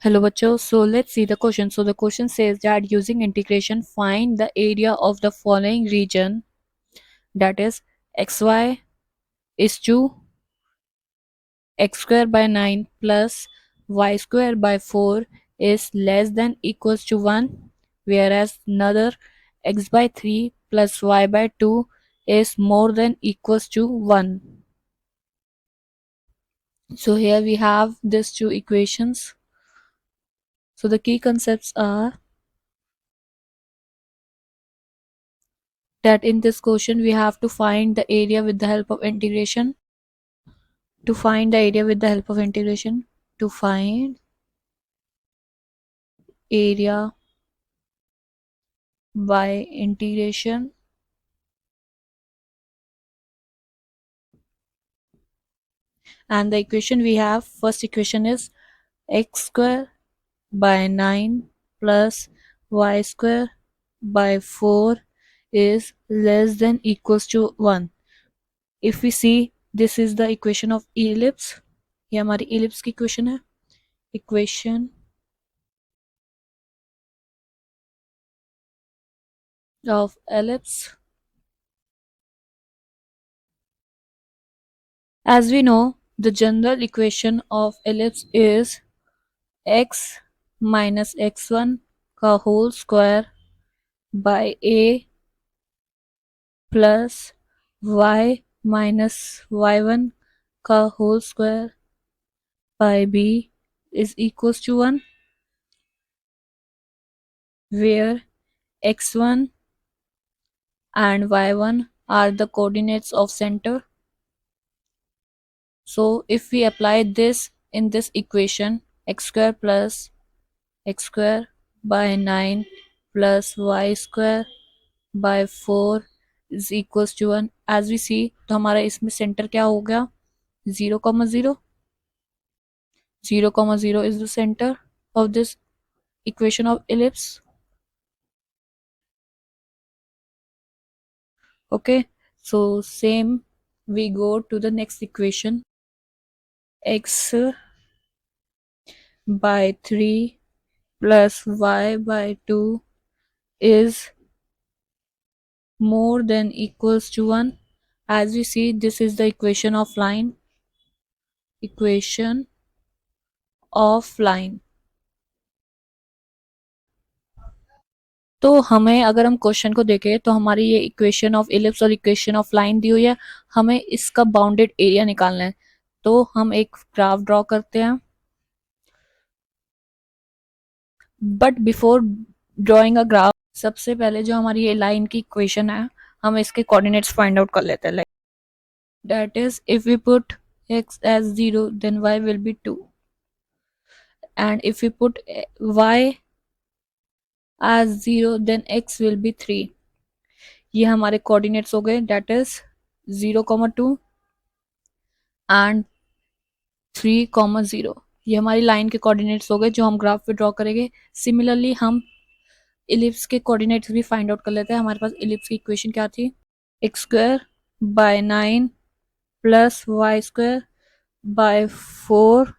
Hello बच्चों, so let's see the question. So the question says that using integration find the area of the following region, that is xy is to x square by 9 plus y square by 4 is less than equals to 1, whereas another x by 3 plus y by 2 is more than equals to 1. So here we have these two equations. So the key concepts are that in this question we have to find the area with the help of integration. To find the area with the help of integration, to find area by integration, and the equation we have, first equation is x square by 9 plus y square by 4 is less than equals to 1. If we see, this is the equation of ellipse. ये हमारी ellipse की equation है. Equation of ellipse. As we know, the general equation of ellipse is x minus x1 का whole square by a plus y minus y1 का whole square by b is equals to 1, where x1 and y1 are the coordinates of center. So if we apply this in this equation, x square plus x square by 9 plus y square by 4 is equals to 1. As we see, तो हमारा इसमें centre क्या हो गया, 0, 0, 0 is the center of this equation of ellipse. Okay, so same we go to the next equation, x by 3 plus y by 2 is more than equals to 1. As we see, this is the equation of line. Equation of line. तो हमें अगर हम question को देखें तो हमारी ये equation of ellipse और इक्वेशन ऑफ लाइन दी हुई है, हमें इसका बाउंडेड एरिया निकालना है. तो हम एक ग्राफ ड्रॉ करते हैं. But before drawing a graph, सबसे पहले जो हमारी ये लाइन की इक्वेशन है, हम इसके कोऑर्डिनेट्स फाइंड आउट कर लेते हैं. Like that is, if we put x as 0 then y will be 2, and if we put y as 0 then x will be 3. ये हमारे कोऑर्डिनेट्स हो गए, दैट इज 0, 2 एंड 3, 0. ये हमारी लाइन के कोऑर्डिनेट्स हो गए जो हम ग्राफ पे ड्रॉ करेंगे. सिमिलरली हम इलिप्स के कोऑर्डिनेट्स भी फाइंड आउट कर लेते हैं. हमारे पास इलिप्स की इक्वेशन क्या थी, x square by 9 plus y square by 4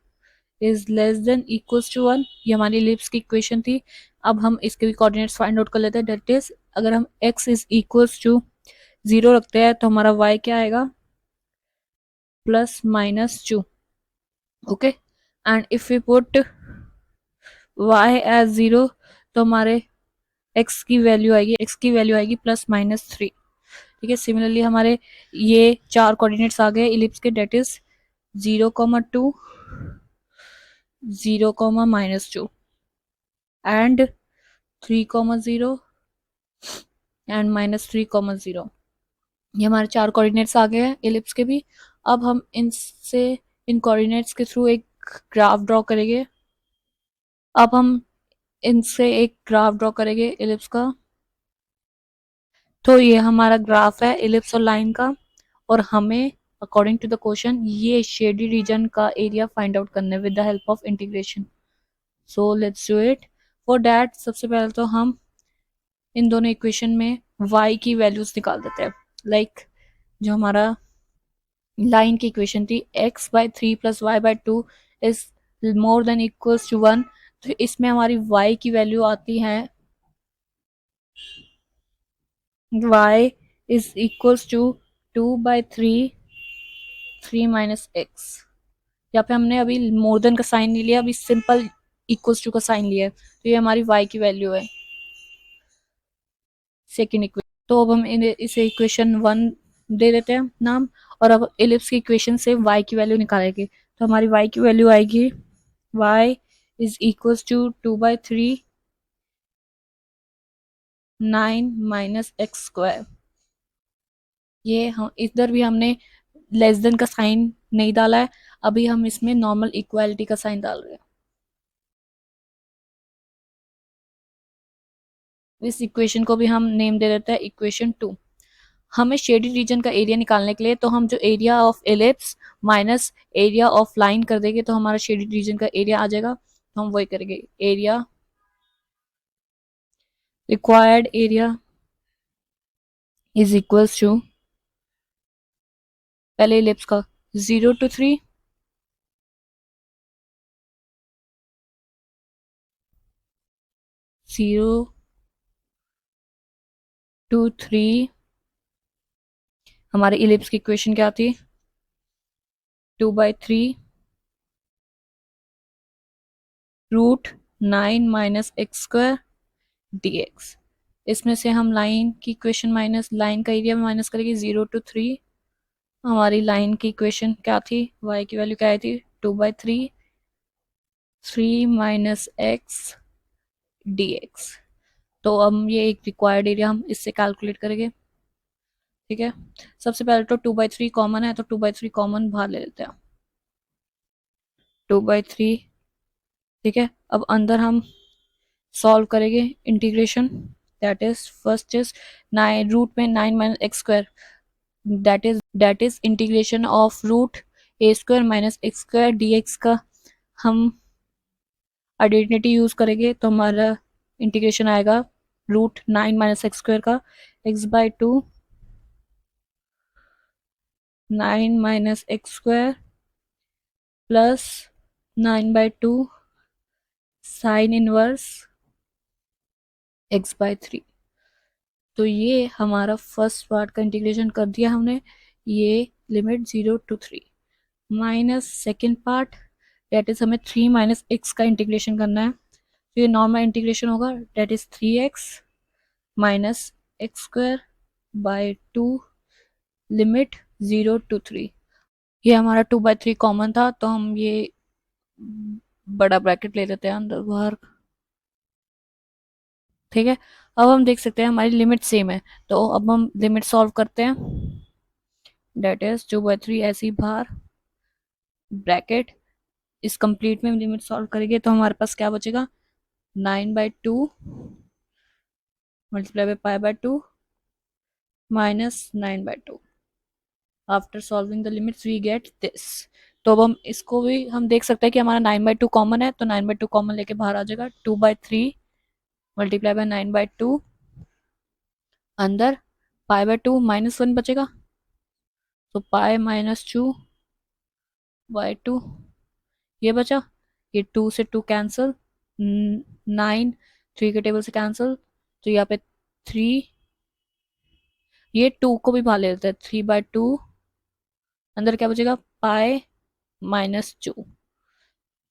is less than equals to 1. ये हमारी इलिप्स की इक्वेशन थी. अब हम इसके भी कोऑर्डिनेट्स फाइंड आउट कर लेते हैं. दैट इज, अगर हम x इज इक्वल्स टू 0 रखते हैं तो हमारा y क्या आएगा, +-2. Okay, and if we put y as 0 तो हमारे x की वैल्यू आएगी +-3. ठीक है. सिमिलरली हमारे ये चार कोऑर्डिनेट्स आ गए इलिप्स के, डेट इज 0, 2 0, -2 एंड 3, 0 एंड -3, 0. ये हमारे चार कोऑर्डिनेट्स आ गए हैं इलिप्स के भी. अब हम इनसे इन कोऑर्डिनेट्स के थ्रू एक ग्राफ ड्रॉ करेंगे. अब हम इनसे एक ग्राफ ड्रॉ करेंगे इलिप्स का. तो ये हमारा ग्राफ है इलिप्स और लाइन का, और हमें अकॉर्डिंग टू द क्वेश्चन ये शेडी रीजन का एरिया फाइंड आउट करना है with the help of integration. So let's do it. For that सबसे पहले तो हम इन दोनों इक्वेशन में y की वैल्यूज निकाल देते हैं. लाइक जो हमारा लाइन की इक्वेशन थी, x by 3 plus y by 2 is more than equals to 1. तो इसमें हमारी y की वैल्यू आती है y is equals to 2/3 minus x. यहाँ पे हमने अभी मोर देन का साइन नहीं लिया, अभी सिंपल इक्वल्स टू का साइन लिया है, तो ये हमारी y की वैल्यू है सेकेंड इक्वेशन। तो अब हम इसे इक्वेशन 1 दे देते हैं नाम, और अब एलिप्स की इक्वेशन से y की वैल्यू निकालेंगे। तो हमारी y की वैल्यू आएगी y is equals to 2/3 9 minus x square. ये हम इधर भी हमने लेस देन का साइन नहीं डाला है, अभी हम इसमें नॉर्मल इक्वालिटी का साइन डाल रहे हैं। इस इक्वेशन को भी हम नेम दे देते हैं इक्वेशन 2। हमें शेडेड रीजन का एरिया निकालने के लिए तो हम जो area of ellipse minus area of line कर देंगे तो हमारा शेडेड रीजन का एरिया आ जाएगा। तो हम वही करेंगे, area required area is equals to पहले एलिप्स का 0 to 3 0 to 3 हमारे इलिप्स की इक्वेशन क्या थी 2/3 root 9 minus x square dx। इसमें से हम लाइन की इक्वेशन माइनस लाइन का एरिया माइनस करेंगे 0 to 3। हमारी लाइन की इक्वेशन क्या थी y की वैल्यू क्या आई थी 2/3 3 माइनस एक्स dx। तो अब ये एक रिक्वायर्ड एरिया हम इससे कैलकुलेट करेंगे। ठीक है, सबसे पहले तो 2/3 कॉमन है, तो 2/3 कॉमन बाहर ले लेते हैं 2/3। ठीक है, अब अंदर हम सॉल्व करेंगे integration, that is first is 9 root में 9 minus x square, that is integration of root a square minus x square dx का हम आइडेंटिटी यूज करेंगे। तो हमारा इंटीग्रेशन आएगा रूट 9 माइनस एक्स स्क्वायर का x/2 9 minus x square plus 9/2 sine inverse x/3। तो ये हमारा फर्स्ट पार्ट का इंटीग्रेशन कर दिया हमने, ये limit 0 to 3 minus second part that is हमें 3 माइनस एक्स का इंटीग्रेशन करना है। तो ये नॉर्मल इंटीग्रेशन होगा, that is 3x minus x square by 2 limit 0 to 3। ये हमारा 2/3 कॉमन था, तो हम ये बड़ा ब्रैकेट ले लेते हैं अंदर बाहर। ठीक है, अब हम देख सकते हैं हमारी लिमिट सेम है, तो अब हम लिमिट सॉल्व करते हैं, डेट इज 2/3 ऐसे ही बाहर ब्रैकेट इस कंप्लीट में लिमिट सॉल्व करेंगे तो हमारे पास क्या बचेगा 9/2 मल्टीप्लाई बाय पाई/2 minus 9/2। After solving the limits we get this. तो अब हम इसको भी हम देख सकते हैं कि हमारा 9/2 कॉमन है, तो 9/2 कॉमन लेके बाहर आ जाएगा 2/3 मल्टीप्लाई बाय 9/2 अंदर पाई/2 -1 बचेगा, तो पाई-2/2 ये बचा, ये 2 से 2 कैंसिल, 9 3 के टेबल से कैंसिल, तो यहाँ पे 3, ये 2 को भी बाहर ले लेते हैं 3/2 अंदर क्या बचेगा पाई-2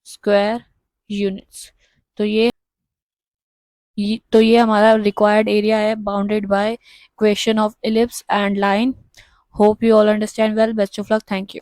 स्क्वायर यूनिट्स। तो ये हमारा रिक्वायर्ड एरिया है bounded by equation of ellipse and line. Hope you all understand well, best of luck, thank you.